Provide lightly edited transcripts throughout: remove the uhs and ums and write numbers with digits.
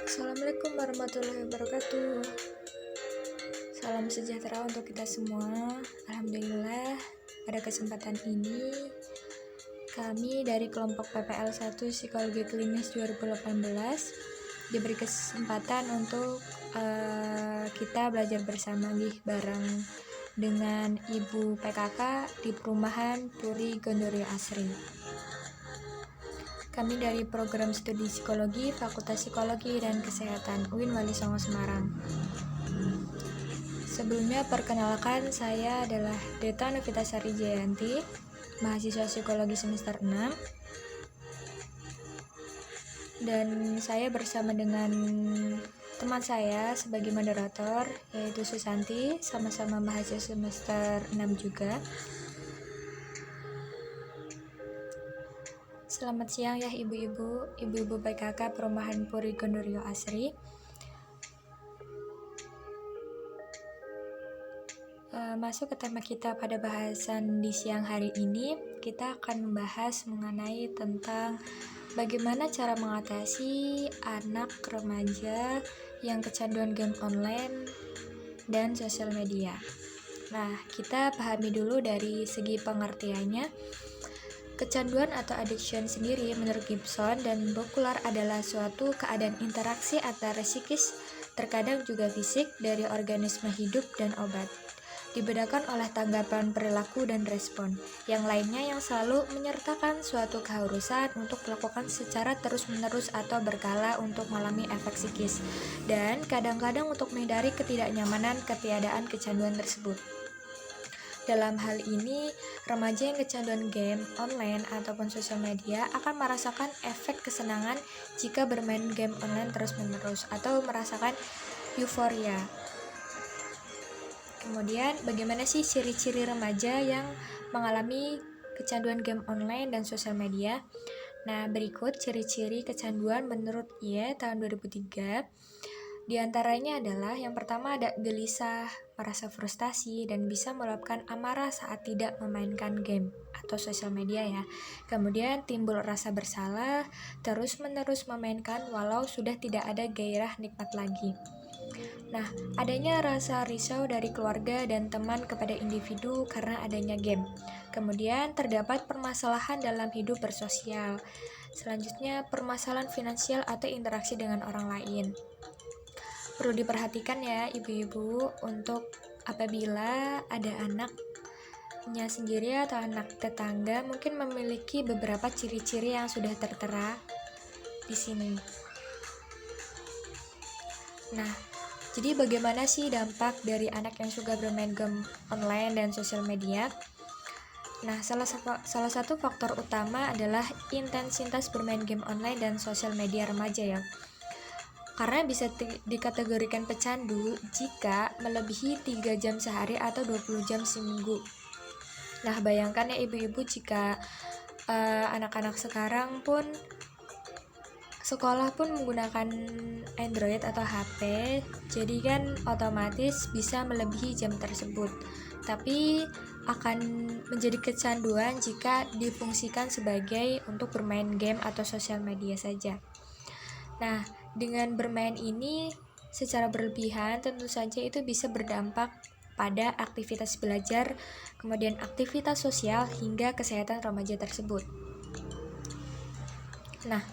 Assalamualaikum warahmatullahi wabarakatuh. Salam sejahtera untuk kita semua. Alhamdulillah, pada kesempatan ini kami dari kelompok PPL 1 Psikologi Klinis 2018 diberi kesempatan untuk kita belajar bersama bareng dengan Ibu PKK di Perumahan Puri Gondorio Asri. Kami dari program studi psikologi, Fakultas Psikologi dan Kesehatan UIN Wali Songo Semarang. Sebelumnya perkenalkan, saya adalah Deta Novitasari Jayanti, mahasiswa psikologi semester 6. Dan saya bersama dengan teman saya sebagai moderator, yaitu Susanti, sama-sama mahasiswa semester 6 juga. Selamat siang ya ibu-ibu PKK Perumahan Puri Gondorio Asri. Masuk ke tema kita pada bahasan di siang hari ini, kita akan membahas mengenai tentang bagaimana cara mengatasi anak remaja yang kecanduan game online dan sosial media. Nah, kita pahami dulu dari segi pengertiannya. Kecanduan atau addiction sendiri menurut Gibson dan Bokular adalah suatu keadaan interaksi antara psikis, terkadang juga fisik, dari organisme hidup dan obat. Dibedakan oleh tanggapan perilaku dan respon. Yang lainnya yang selalu menyertakan suatu keharusan untuk melakukan secara terus-menerus atau berkala untuk mengalami efek psikis. Dan kadang-kadang untuk menghindari ketidaknyamanan ketiadaan kecanduan tersebut. Dalam hal ini, remaja yang kecanduan game online ataupun sosial media akan merasakan efek kesenangan jika bermain game online terus-menerus atau merasakan euforia. Kemudian, bagaimana sih ciri-ciri remaja yang mengalami kecanduan game online dan sosial media? Nah, berikut ciri-ciri kecanduan menurut Ye tahun 2003. Di antaranya adalah yang pertama ada gelisah, merasa frustasi, dan bisa meluapkan amarah saat tidak memainkan game atau sosial media ya. Kemudian timbul rasa bersalah, terus-menerus memainkan walau sudah tidak ada gairah nikmat lagi. Nah, adanya rasa risau dari keluarga dan teman kepada individu karena adanya game. Kemudian terdapat permasalahan dalam hidup bersosial. Selanjutnya, permasalahan finansial atau interaksi dengan orang lain. Perlu diperhatikan ya ibu-ibu untuk apabila ada anaknya sendiri atau anak tetangga mungkin memiliki beberapa ciri-ciri yang sudah tertera di sini. Nah, jadi bagaimana sih dampak dari anak yang suka bermain game online dan sosial media? Nah, salah satu faktor utama adalah intensitas bermain game online dan sosial media remaja ya. Karena bisa dikategorikan pecandu jika melebihi 3 jam sehari atau 20 jam seminggu. Nah, bayangkan ya ibu-ibu jika anak-anak sekarang pun sekolah pun menggunakan Android atau HP, jadi kan otomatis bisa melebihi jam tersebut. Tapi akan menjadi kecanduan jika difungsikan sebagai untuk bermain game atau sosial media saja. Nah, dengan bermain ini secara berlebihan tentu saja itu bisa berdampak pada aktivitas belajar, kemudian aktivitas sosial hingga kesehatan remaja tersebut. Nah,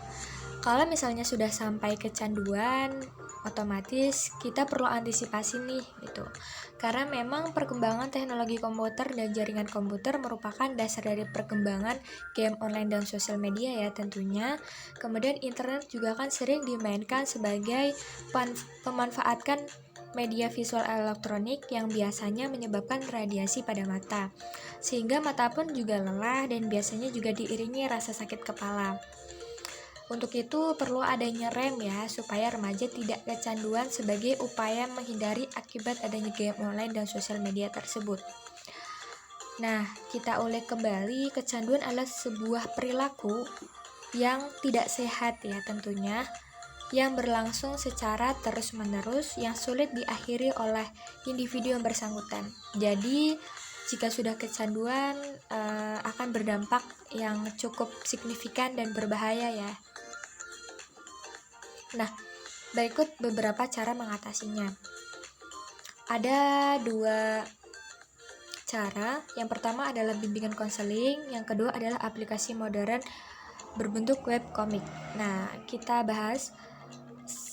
kalau misalnya sudah sampai kecanduan, otomatis kita perlu antisipasi nih gitu. Karena memang perkembangan teknologi komputer dan jaringan komputer merupakan dasar dari perkembangan game online dan sosial media ya tentunya. Kemudian internet juga kan sering dimainkan sebagai pemanfaatkan media visual elektronik yang biasanya menyebabkan radiasi pada mata. Sehingga mata pun juga lelah dan biasanya juga diiringi rasa sakit kepala. Untuk itu perlu adanya rem ya, supaya remaja tidak kecanduan sebagai upaya menghindari akibat adanya game online dan sosial media tersebut. Nah, kita ulik kembali, kecanduan adalah sebuah perilaku yang tidak sehat ya tentunya, yang berlangsung secara terus-menerus yang sulit diakhiri oleh individu yang bersangkutan. Jadi, jika sudah kecanduan akan berdampak yang cukup signifikan dan berbahaya ya. Nah, Berikut beberapa cara mengatasinya. Ada dua cara. Yang pertama adalah bimbingan konseling, yang kedua adalah aplikasi modern berbentuk web komik. Nah, kita bahas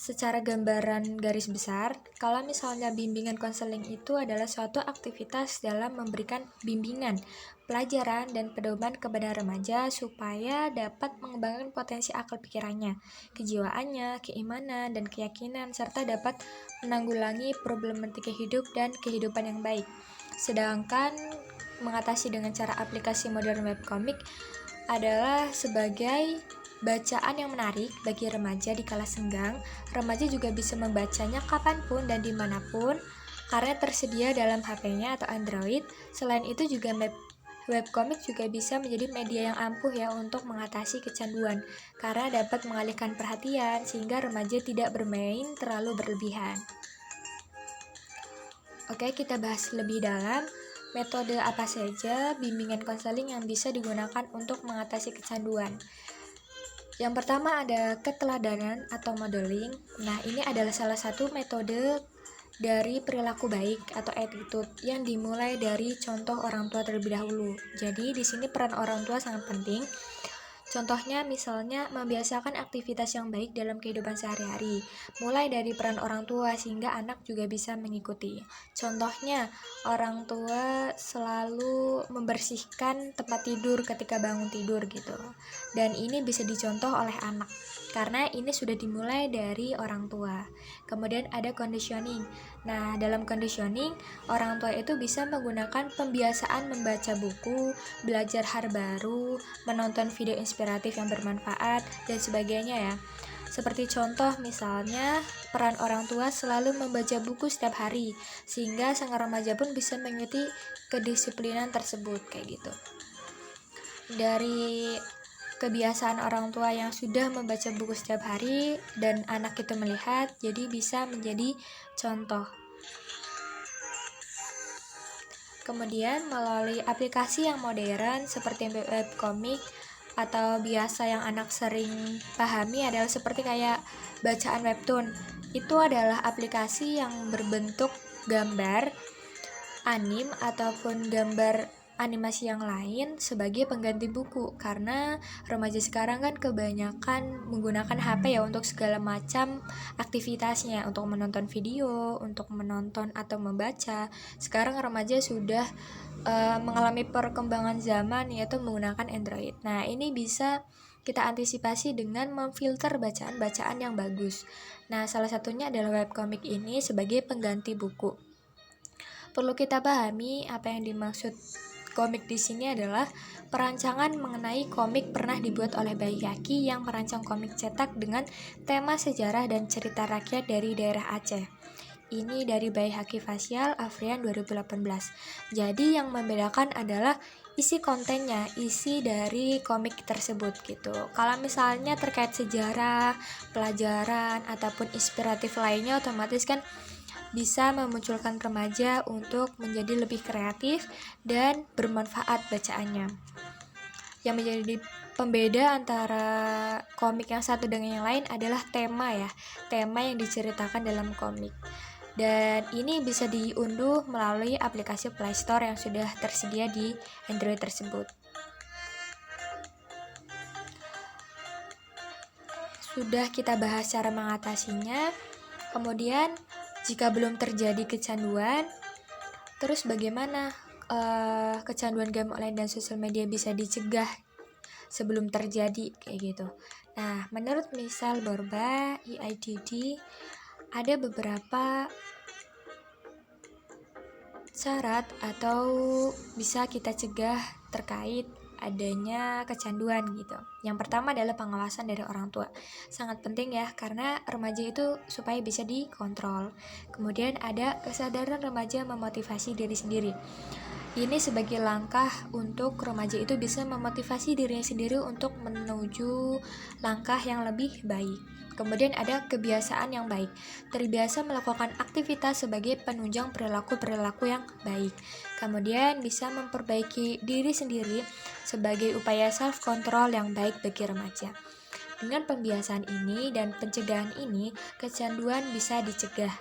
secara gambaran garis besar. Kalau misalnya bimbingan konseling itu adalah suatu aktivitas dalam memberikan bimbingan, pelajaran, dan pedoman kepada remaja supaya dapat mengembangkan potensi akal pikirannya, kejiwaannya, keimanan, dan keyakinan, serta dapat menanggulangi problematika hidup dan kehidupan yang baik. Sedangkan mengatasi dengan cara aplikasi modern webcomic adalah sebagai bacaan yang menarik bagi remaja di kala senggang. Remaja juga bisa membacanya kapanpun dan dimanapun karena tersedia dalam HP-nya atau Android. Selain itu juga webcomic juga bisa menjadi media yang ampuh ya untuk mengatasi kecanduan karena dapat mengalihkan perhatian sehingga remaja tidak bermain terlalu berlebihan. Oke, kita bahas lebih dalam metode apa saja bimbingan konseling yang bisa digunakan untuk mengatasi kecanduan. Yang pertama ada keteladanan atau modeling. Nah, ini adalah salah satu metode dari perilaku baik atau attitude yang dimulai dari contoh orang tua terlebih dahulu. Jadi, di sini peran orang tua sangat penting. Contohnya misalnya membiasakan aktivitas yang baik dalam kehidupan sehari-hari, mulai dari peran orang tua sehingga anak juga bisa mengikuti. Contohnya, orang tua selalu membersihkan tempat tidur ketika bangun tidur gitu. Dan ini bisa dicontoh oleh anak karena ini sudah dimulai dari orang tua. Kemudian ada conditioning. Nah, dalam conditioning, orang tua itu bisa menggunakan pembiasaan membaca buku, belajar hal baru, menonton video inspiratif yang bermanfaat, dan sebagainya ya. Seperti contoh misalnya, peran orang tua selalu membaca buku setiap hari, sehingga sang remaja pun bisa mengikuti kedisiplinan tersebut, kayak gitu. Dari kebiasaan orang tua yang sudah membaca buku setiap hari dan anak itu melihat, jadi bisa menjadi contoh. Kemudian melalui aplikasi yang modern seperti webcomic atau biasa yang anak sering pahami adalah seperti kayak bacaan webtoon. Itu adalah aplikasi yang berbentuk gambar, anime ataupun gambar animasi yang lain sebagai pengganti buku karena remaja sekarang kan kebanyakan menggunakan HP ya untuk segala macam aktivitasnya, untuk menonton video, untuk menonton atau membaca. Sekarang remaja sudah mengalami perkembangan zaman yaitu menggunakan Android. Nah, ini bisa kita antisipasi dengan memfilter bacaan-bacaan yang bagus. Nah, salah satunya adalah webcomic ini sebagai pengganti buku. Perlu kita pahami apa yang dimaksud komik di sini adalah perancangan mengenai komik pernah dibuat oleh Baihaqi yang merancang komik cetak dengan tema sejarah dan cerita rakyat dari daerah Aceh. Ini dari Baihaqi Fasyal Afrian 2018. Jadi yang membedakan adalah isi kontennya, isi dari komik tersebut gitu. Kalau misalnya terkait sejarah, pelajaran ataupun inspiratif lainnya, otomatis kan bisa memunculkan remaja untuk menjadi lebih kreatif dan bermanfaat bacaannya. Yang menjadi pembeda antara komik yang satu dengan yang lain adalah tema ya, tema yang diceritakan dalam komik. Dan ini bisa diunduh melalui aplikasi Play Store yang sudah tersedia di Android tersebut. Sudah kita bahas cara mengatasinya. Kemudian jika belum terjadi kecanduan, terus bagaimana kecanduan game online dan sosial media bisa dicegah sebelum terjadi kayak gitu. Nah, menurut misal Borba EIDD ada beberapa syarat atau bisa kita cegah terkait adanya kecanduan gitu. Yang pertama adalah pengawasan dari orang tua. Sangat penting ya karena remaja itu supaya bisa dikontrol. Kemudian ada kesadaran remaja memotivasi diri sendiri. Ini sebagai langkah untuk remaja itu bisa memotivasi dirinya sendiri untuk menuju langkah yang lebih baik. Kemudian ada kebiasaan yang baik. Terbiasa melakukan aktivitas sebagai penunjang perilaku-perilaku yang baik. Kemudian bisa memperbaiki diri sendiri sebagai upaya self-control yang baik bagi remaja. Dengan pembiasaan ini dan pencegahan ini, kecanduan bisa dicegah.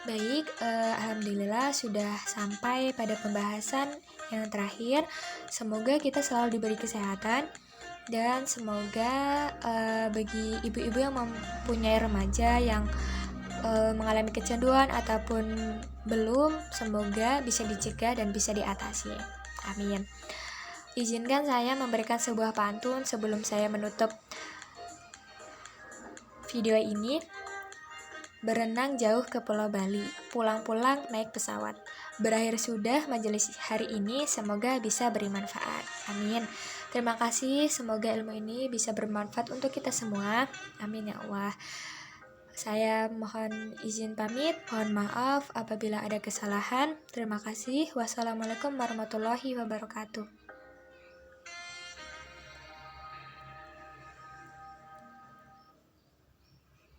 Baik, alhamdulillah sudah sampai pada pembahasan yang terakhir. Semoga kita selalu diberi kesehatan dan semoga bagi ibu-ibu yang mempunyai remaja yang mengalami kecanduan ataupun belum, semoga bisa dicegah dan bisa diatasi. Amin. Izinkan saya memberikan sebuah pantun sebelum saya menutup video ini. Berenang jauh ke Pulau Bali, pulang-pulang naik pesawat. Berakhir sudah majelis hari ini, semoga bisa beri manfaat. Amin. Terima kasih, semoga ilmu ini bisa bermanfaat untuk kita semua. Amin ya Allah. Saya mohon izin pamit, mohon maaf apabila ada kesalahan. Terima kasih. Wassalamualaikum warahmatullahi wabarakatuh.